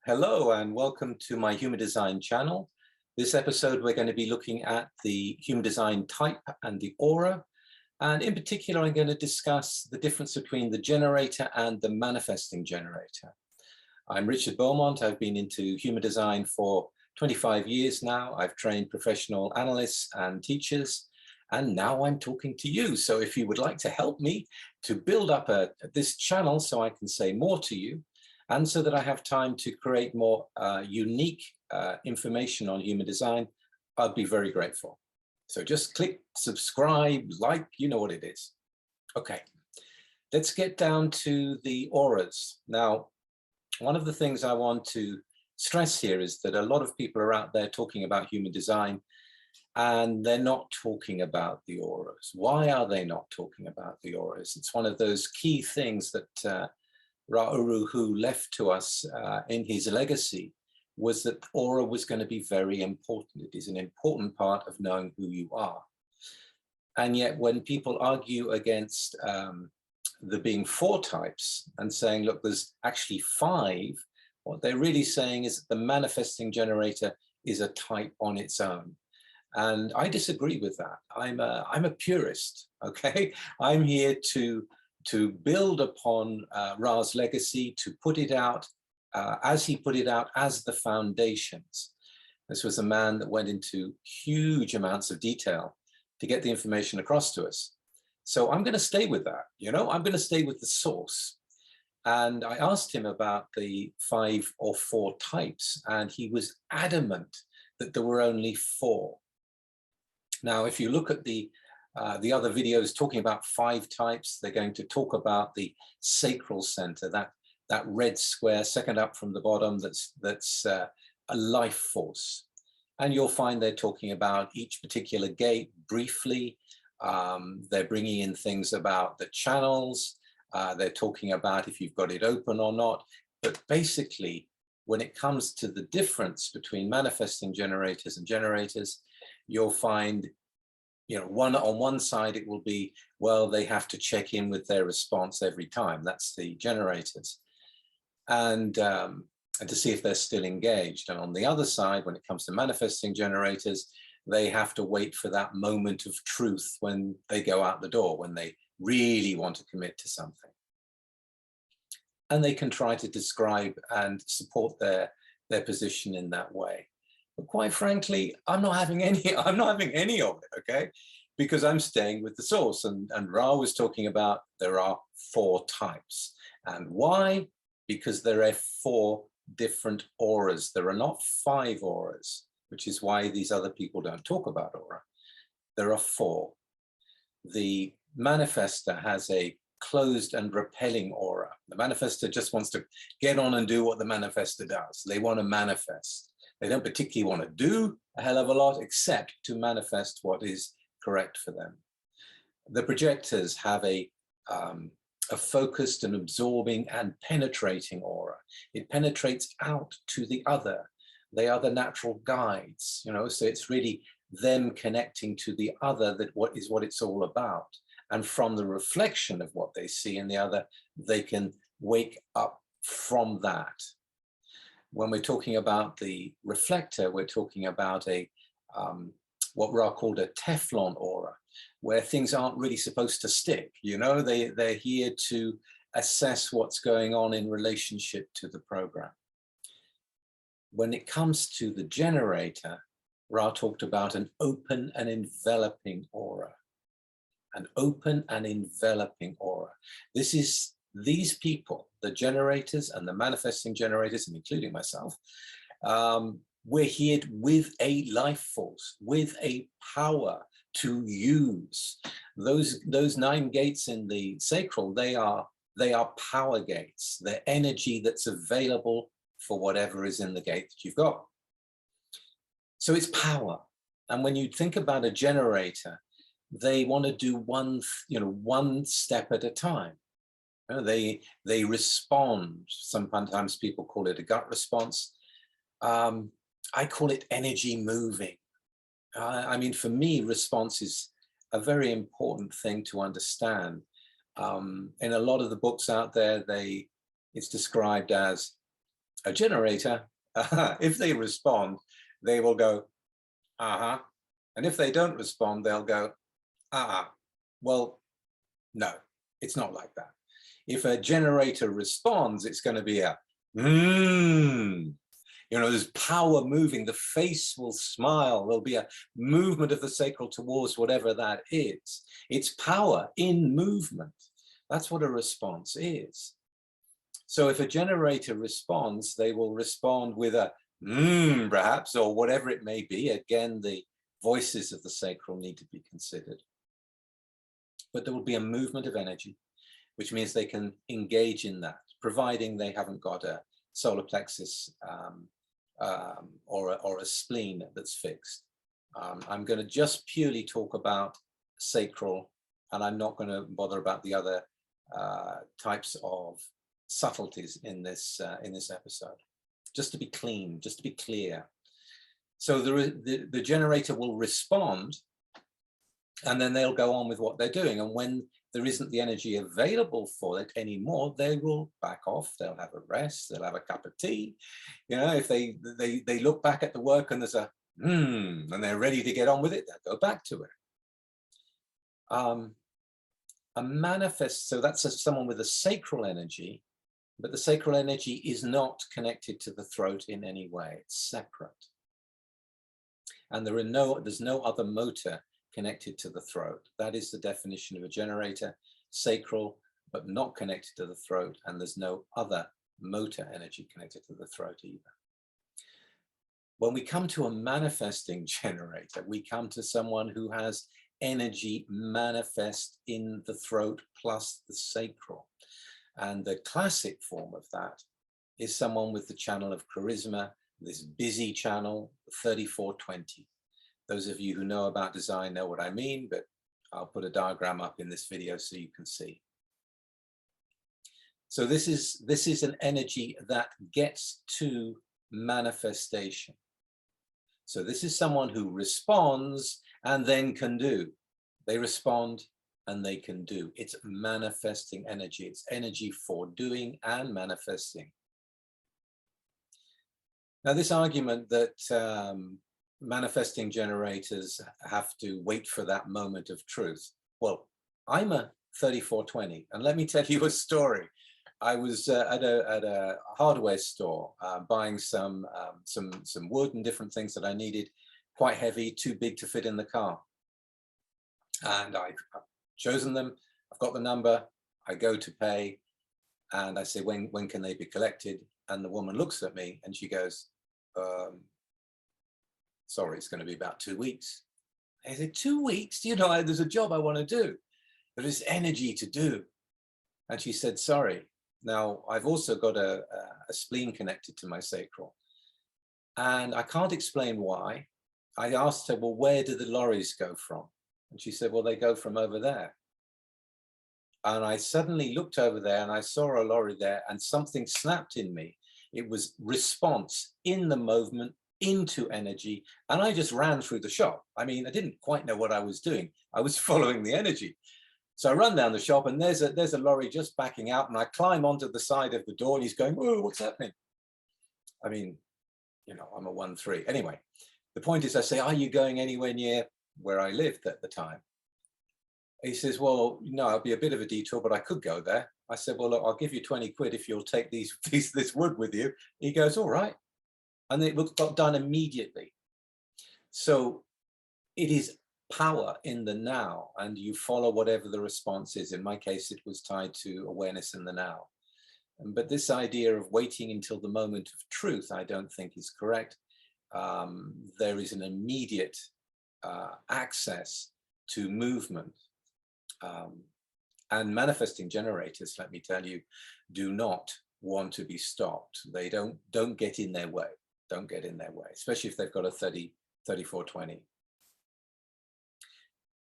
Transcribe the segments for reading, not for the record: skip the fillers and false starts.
Hello and welcome to my Human Design channel. This episode we're going to be looking at the Human Design type and the aura, and in particular I'm going to discuss the difference between the generator and the manifesting generator. I'm Richard Beaumont. I've been into Human Design for 25 years now. I've trained professional analysts and teachers, and now I'm talking to you. So if you would like to help me to build up this channel so I can say more to you, and so that I have time to create more unique information on human design, I'd be very grateful. So just click subscribe, like, you know what it is. Okay, let's get down to the auras. Now, one of the things I want to stress here is that a lot of people are out there talking about human design, and they're not talking about the auras. Why are they not talking about the auras? It's one of those key things that Ra-Uru, who left to us in his legacy, was that aura was going to be very important. It is an important part of knowing who you are. And yet when people argue against there being 4 types and saying, look, there's actually 5, what they're really saying is that the manifesting generator is a type on its own. And I disagree with that. I'm a purist, okay? I'm here to build upon Ra's legacy, to put it out as he put it out as the foundations. This was a man that went into huge amounts of detail to get the information across to us. So I'm going to stay with that, I'm going to stay with the source. And I asked him about the 5 or 4 types, and he was adamant that there were only 4. Now, if you look at the other videos talking about 5 types, they're going to talk about the sacral center, that red square second up from the bottom, that's a life force. And you'll find they're talking about each particular gate briefly. They're bringing in things about the channels. They're talking about if you've got it open or not. But basically, when it comes to the difference between manifesting generators and generators, you'll find on one side it will be, well, they have to check in with their response every time. That's the generators, and to see if they're still engaged. And on the other side, when it comes to manifesting generators, they have to wait for that moment of truth when they go out the door, when they really want to commit to something. And they can try to describe and support their position in that way. But quite frankly, I'm not having any of it, okay? Because I'm staying with the source. And Ra was talking about there are 4 types. And why? Because there are 4 different auras. There are not 5 auras, which is why these other people don't talk about aura. There are 4. The manifester has a closed and repelling aura. The manifester just wants to get on and do what the manifester does. They want to manifest. They don't particularly want to do a hell of a lot except to manifest what is correct for them. The projectors have a focused and absorbing and penetrating aura. It penetrates out to the other. They are the natural guides, so it's really them connecting to the other that what it's all about. And from the reflection of what they see in the other, they can wake up from that. When we're talking about the reflector, we're talking about what Ra called a Teflon aura, where things aren't really supposed to stick. They're here to assess what's going on in relationship to the program. When it comes to the generator, Ra talked about an open and enveloping aura. An open and enveloping aura. These people, the generators and the manifesting generators, and including myself, we're here with a life force, with a power to use. Those 9 gates in the sacral, they are power gates. They're energy that's available for whatever is in the gate that you've got. So it's power. And when you think about a generator, they want to do one step at a time. They respond. Sometimes people call it a gut response. I call it energy moving. I mean, for me, response is a very important thing to understand. In a lot of the books out there, it's described as A generator, if they respond, they will go, uh-huh. And if they don't respond, they'll go, uh-uh. Well, no, it's not like that. If a generator responds, it's going to be a, you know, there's power moving, the face will smile, there'll be a movement of the sacral towards whatever that is. It's power in movement. That's what a response is. So if a generator responds, they will respond with a perhaps, or whatever it may be. Again, the voices of the sacral need to be considered. But there will be a movement of energy, which means they can engage in that, providing they haven't got a solar plexus or a spleen that's fixed. I'm going to just purely talk about sacral, and I'm not going to bother about the other types of subtleties in this episode. Just to be clean, just to be clear. So the generator will respond, and then they'll go on with what they're doing. And when there isn't the energy available for it anymore, they will back off. They'll have a rest. They'll have a cup of tea. You know, if they look back at the work and there's a and they're ready to get on with it, they'll go back to it. A manifest, so that's someone with a sacral energy, but the sacral energy is not connected to the throat in any way. It's separate. And there's no other motor connected to the throat. That is the definition of a generator: sacral, but not connected to the throat, and there's no other motor energy connected to the throat either. When we come to a manifesting generator, we come to someone who has energy manifest in the throat plus the sacral. And the classic form of that is someone with the channel of charisma, this busy channel, 3420. Those of you who know about design know what I mean, but I'll put a diagram up in this video so you can see. So this is an energy that gets to manifestation. So this is someone who responds and then can do. They respond and they can do. It's manifesting energy. It's energy for doing and manifesting. Now, this argument that manifesting generators have to wait for that moment of truth. Well, I'm a 3420, and let me tell you a story. I was at a hardware store buying some wood and different things that I needed, quite heavy, too big to fit in the car. And I've chosen them, I've got the number, I go to pay, and I say, when can they be collected? And the woman looks at me and she goes, sorry, it's going to be about 2 weeks. I said, 2 weeks? You know, there's a job I want to do. There is energy to do. And she said, sorry. Now, I've also got a spleen connected to my sacral. And I can't explain why. I asked her, well, where do the lorries go from? And she said, well, they go from over there. And I suddenly looked over there and I saw a lorry there, and something snapped in me. It was response in the movement into energy. And I just ran through the shop. I mean, I didn't quite know what I was doing. I was following the energy. So I run down the shop and there's a lorry just backing out, and I climb onto the side of the door and he's going, oh, what's happening? I mean, you know, I'm a 1-3. Anyway, the point is, I say, are you going anywhere near where I lived at the time? He says, well, no, it'll be a bit of a detour, but I could go there. I said, well, look, I'll give you 20 quid if you'll take this wood with you. He goes, all right. And it got done immediately. So it is power in the now, and you follow whatever the response is. In my case, it was tied to awareness in the now. But this idea of waiting until the moment of truth, I don't think is correct. There is an immediate access to movement. And manifesting generators, let me tell you, do not want to be stopped. They don't get in their way. Don't get in their way, especially if they've got a 3420.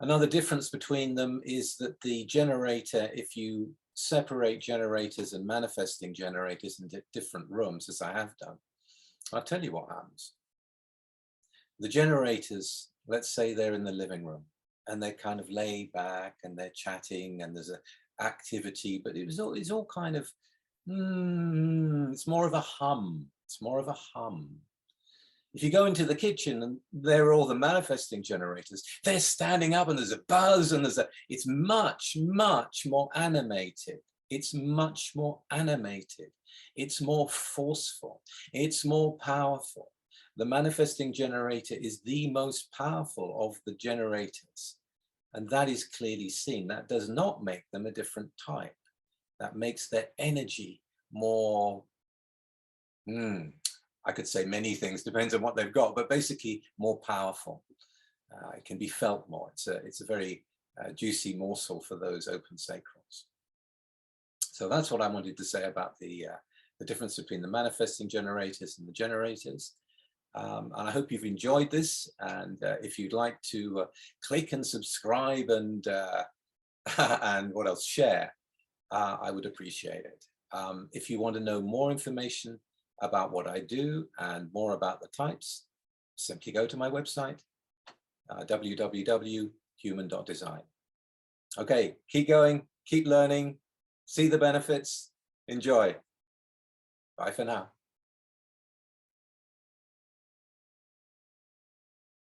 Another difference between them is that the generator, if you separate generators and manifesting generators into different rooms, as I have done, I'll tell you what happens. The generators, let's say they're in the living room and they're kind of laid back and they're chatting and there's an activity, but it's all kind of It's more of a hum. It's more of a hum. If you go into the kitchen and there are all the manifesting generators, they're standing up and there's a buzz and it's much, much more animated. It's much more animated. It's more forceful. It's more powerful. The manifesting generator is the most powerful of the generators. And that is clearly seen. That does not make them a different type. That makes their energy more, I could say many things, depends on what they've got, but basically more powerful. It can be felt more. It's a very juicy morsel for those open sacrals. So that's what I wanted to say about the difference between the manifesting generators and the generators. And I hope you've enjoyed this. And if you'd like to click and subscribe and and what else, share, I would appreciate it. If you want to know more information about what I do and more about the types, simply go to my website, www.human.design. Okay, keep going, keep learning, see the benefits, enjoy. Bye for now.